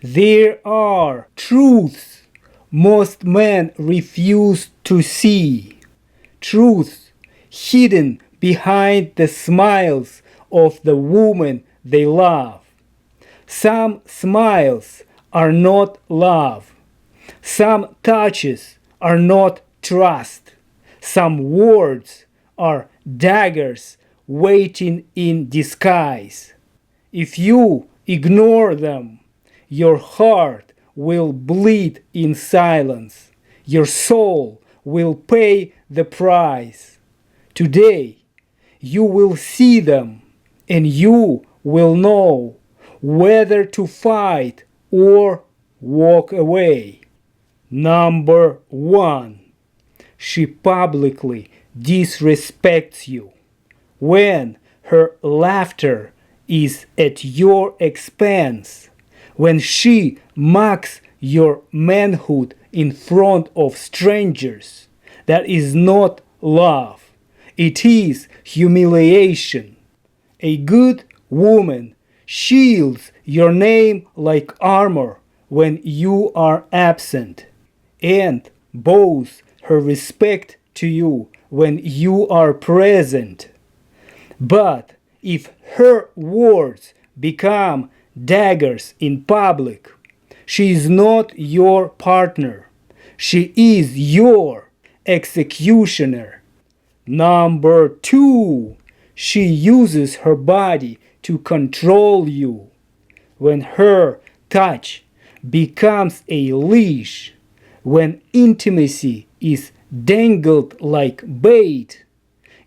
There are truths most men refuse to see, truths hidden behind the smiles of the woman they love. Some smiles are not love. Some touches are not trust. Some words are daggers waiting in disguise. If you ignore them, your heart will bleed in silence. Your soul will pay the price. Today, you will see them and you will know whether to fight or walk away. Number 1. She publicly disrespects you. When her laughter is at your expense, when she mocks your manhood in front of strangers, that is not love. It is humiliation. A good woman shields your name like armor when you are absent, and bows her respect to you when you are present. But if her words become daggers in public, she is not your partner. She is your executioner. Number 2. She uses her body to control you. When her touch becomes a leash, when intimacy is dangled like bait,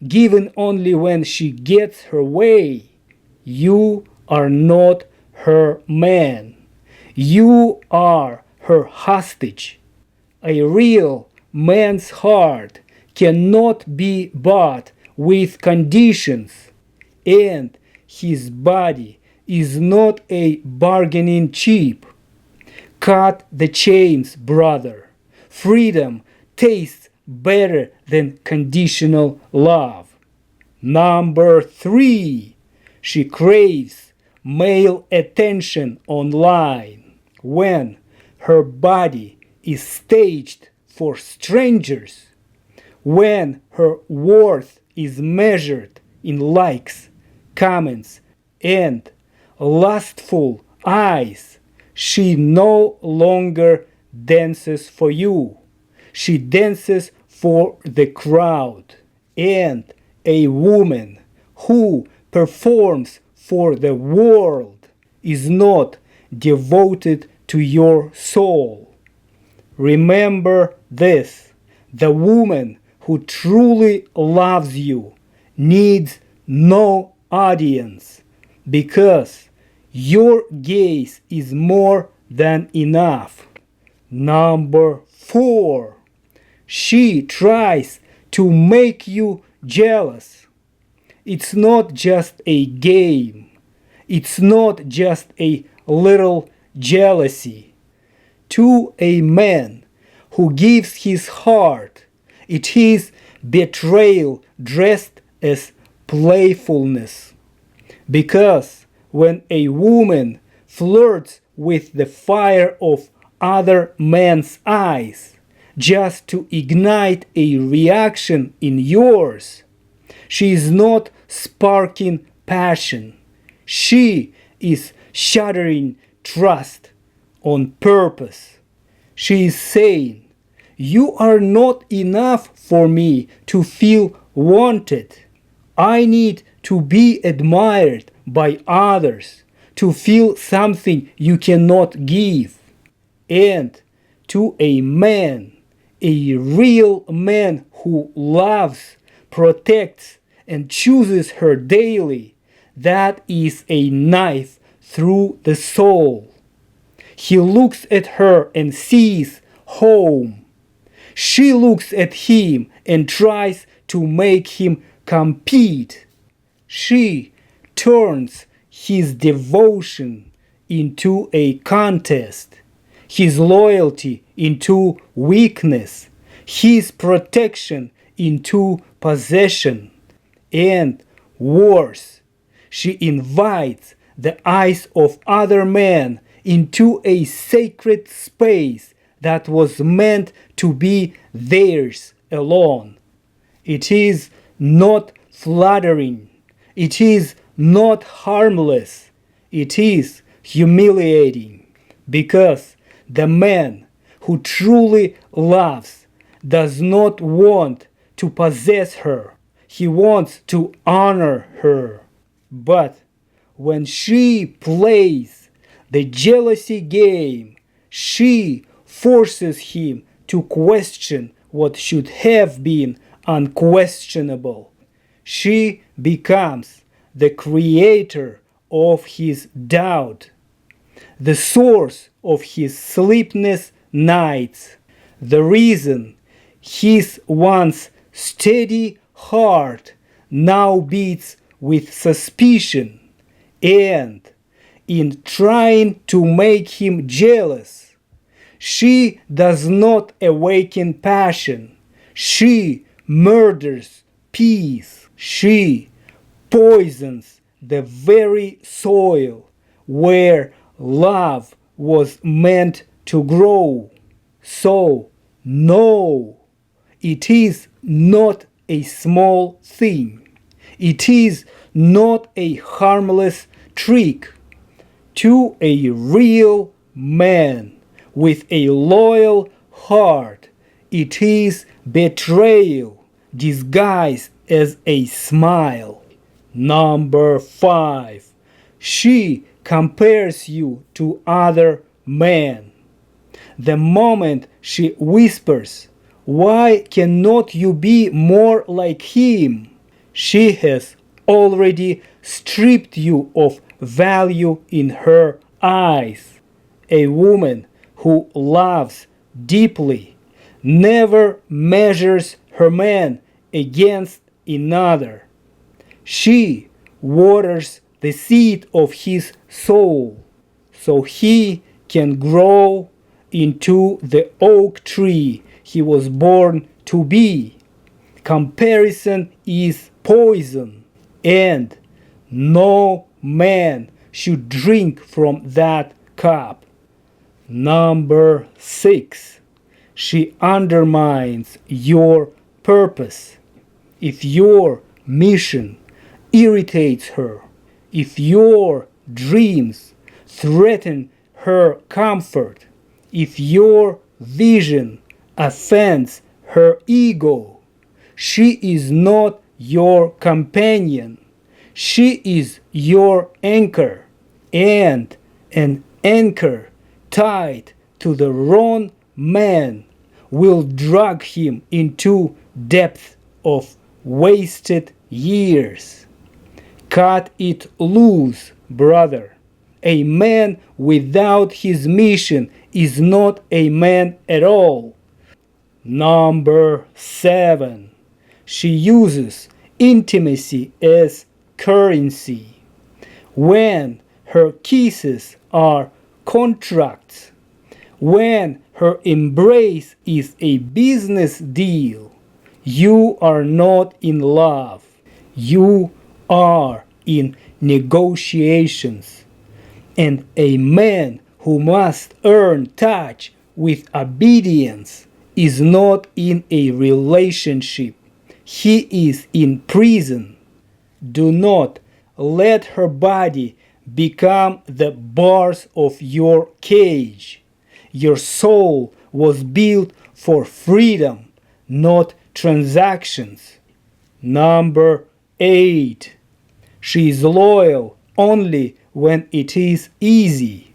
given only when she gets her way, you are not her man. You are her hostage. A real man's heart cannot be bought with conditions, and his body is not a bargaining chip. Cut the chains, brother. Freedom tastes better than conditional love. Number 3. She craves male attention online. When her body is staged for strangers, when her worth is measured in likes, comments, and lustful eyes, she no longer dances for you. She dances for the crowd. And a woman who performs for the world is not devoted to your soul. Remember this: the woman who truly loves you needs no audience, because your gaze is more than enough. Number 4. She tries to make you jealous. It's not just a game. It's not just a little jealousy. To a man who gives his heart, it is betrayal dressed as playfulness. Because when a woman flirts with the fire of other men's eyes just to ignite a reaction in yours, she is not sparking passion. She is shattering trust on purpose. She is saying, "You are not enough for me to feel wanted. I need to be admired by others, to feel something you cannot give." And to a man, a real man who loves, protects, and chooses her daily, that is a knife through the soul. He looks at her and sees home. She looks at him and tries to make him compete. She turns his devotion into a contest, his loyalty into weakness, his protection into possession, and worse, she invites the eyes of other men into a sacred space that was meant to be theirs alone. It is not flattering. It is not harmless. It is humiliating, because the man who truly loves does not want to possess her. He wants to honor her. But when she plays the jealousy game, she forces him to question what should have been unquestionable. She becomes the creator of his doubt, the source of his sleepless nights, the reason his once steady heart now beats with suspicion, and in trying to make him jealous, she does not awaken passion. She murders peace. She poisons the very soil where love was meant to grow. So, no, it is not a small thing. It is not a harmless trick. To a real man with a loyal heart, it is betrayal disguised as a smile. Number 5. She compares you to other men. The moment she whispers, "Why cannot you be more like him?" she has already stripped you of value in her eyes. A woman who loves deeply never measures her man against another. She waters the seed of his soul so he can grow into the oak tree he was born to be. Comparison is poison, and no man should drink from that cup. Number 6. She undermines your purpose. If your mission irritates her, if your dreams threaten her comfort, if your vision offends her ego, she is not your companion. She is your anchor, and an anchor tied to the wrong man will drag him into depths of wasted years. Cut it loose, brother. A man without his mission is not a man at all. Number 7. She uses intimacy as currency. When her kisses are contracts, when her embrace is a business deal, you are not in love. You are in negotiations. And a man who must earn touch with obedience is not in a relationship. He is in prison. Do not let her body become the bars of your cage. Your soul was built for freedom, not transactions. Number 8. She is loyal only when it is easy.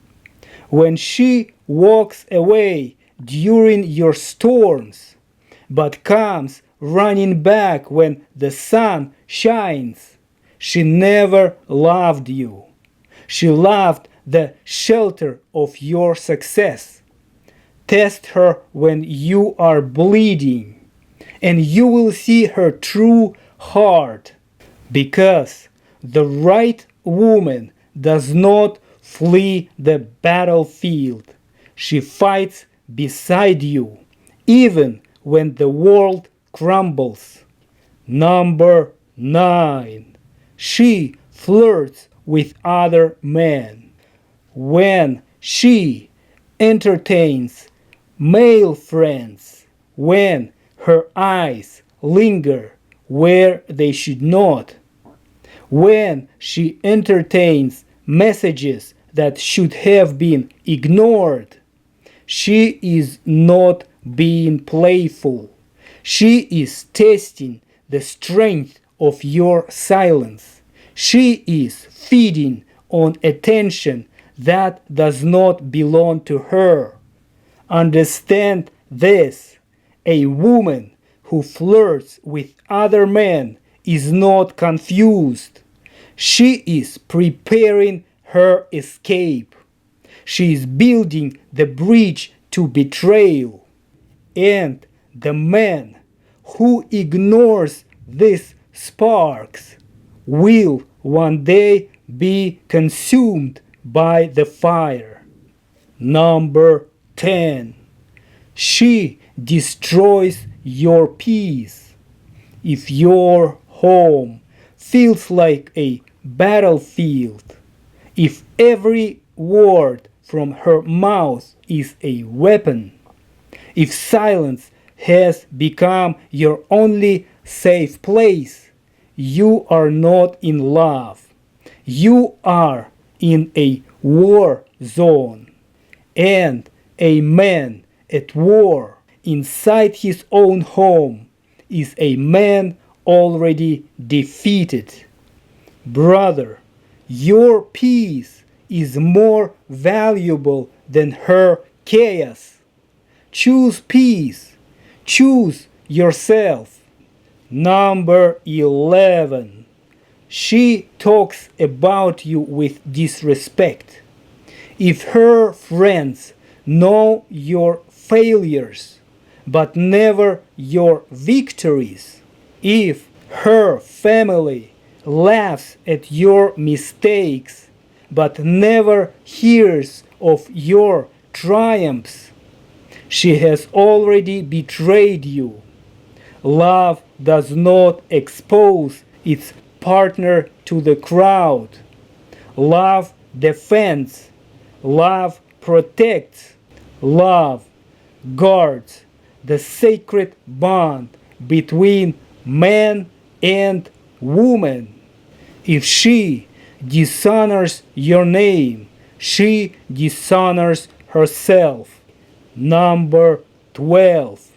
When she walks away during your storms, but comes running back when the sun shines, she never loved you. She loved the shelter of your success. Test her when you are bleeding, and you will see her true heart, because the right woman does not flee the battlefield. She fights beside you, even when the world crumbles. Number 9. She flirts with other men. When She entertains male friends when her eyes linger where they should not. When she entertains messages that should have been ignored, she is not being playful. She is testing the strength of your silence. She is feeding on attention that does not belong to her. Understand this. A woman who flirts with other men is not confused. She is preparing her escape. She is building the bridge to betrayal. And the man who ignores these sparks will one day be consumed by the fire. Number 10. She destroys your peace. If your home feels like a battlefield, if every word from her mouth is a weapon, if silence has become your only safe place, you are not in love. You are in a war zone. And a man at war inside his own home is a man already defeated. Brother, your peace is more valuable than her chaos. Choose peace. Choose yourself. Number 11. She talks about you with disrespect. If her friends know your failures, but never your victories, if her family laughs at your mistakes, but never hears of your triumphs, she has already betrayed you. Love does not expose its partner to the crowd. Love defends. Love protects. Love guards the sacred bond between man and woman. If she dishonors your name, she dishonors herself. Number 12.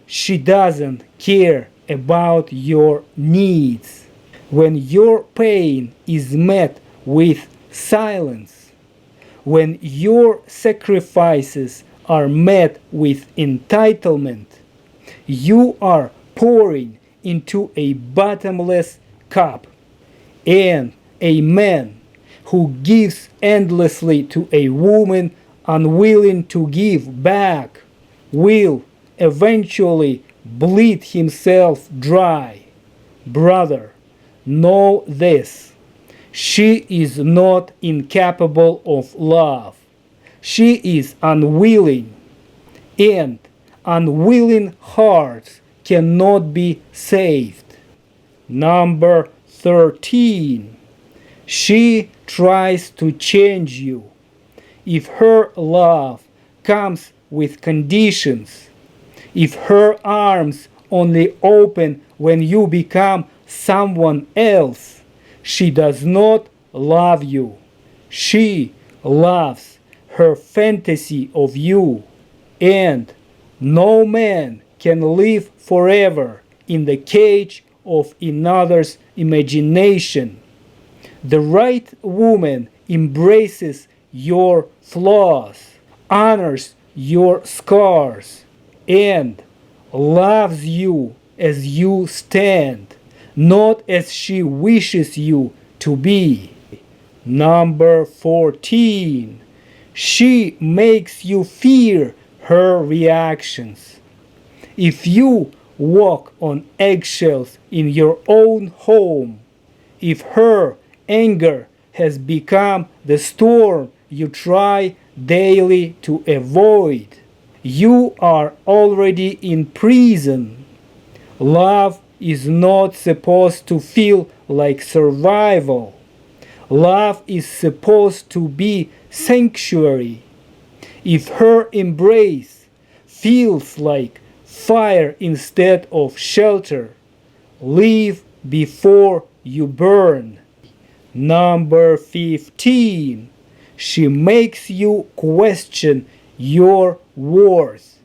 She doesn't care about your needs. When your pain is met with silence, when your sacrifices are met with entitlement, you are pouring into a bottomless cup. And a man who gives endlessly to a woman unwilling to give back will eventually bleed himself dry. Brother, know this. She is not incapable of love. She is unwilling, and unwilling hearts cannot be saved. Number 13. She tries to change you. If her love comes with conditions, if her arms only open when you become someone else, she does not love you. She loves her fantasy of you. And no man can live forever in the cage of another's imagination. The right woman embraces your flaws, honors your scars, and loves you as you stand, not as she wishes you to be. Number 14. She makes you fear her reactions. If you walk on eggshells in your own home, if her anger has become the storm you try daily to avoid, you are already in prison. Love is not supposed to feel like survival. Love is supposed to be sanctuary. If her embrace feels like fire instead of shelter, leave before you burn. Number 15. She makes you question your worth.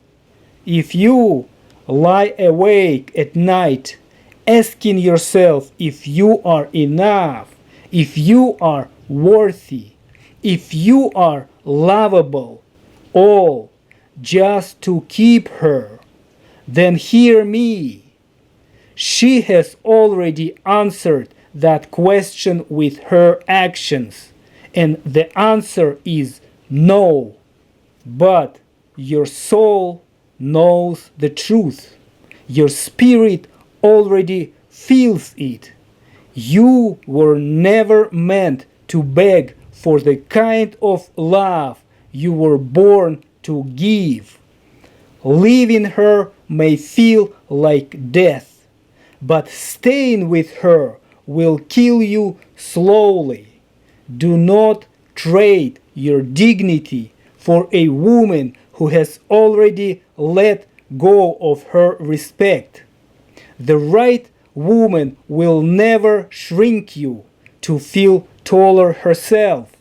If you lie awake at night asking yourself if you are enough, if you are worthy, if you are lovable, all just to keep her, then hear me. She has already answered that question with her actions, and the answer is no. But your soul knows the truth. Your spirit already feels it. You were never meant to beg for the kind of love you were born to give. Leaving her may feel like death, but staying with her will kill you slowly. Do not trade your dignity for a woman who has already let go of her respect. The right woman will never shrink you to feel taller herself.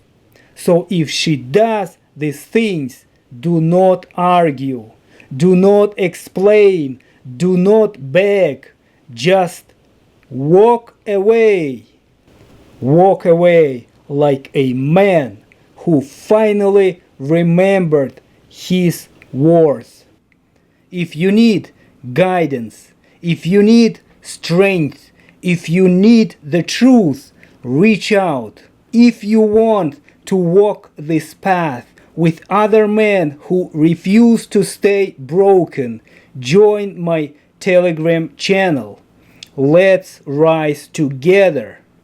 So if she does these things, do not argue, do not explain, do not beg, just walk away. Walk away like a man who finally remembered his worth. If you need guidance, if you need strength, if you need the truth, reach out. If you want to walk this path with other men who refuse to stay broken, join my Telegram channel. Let's rise together.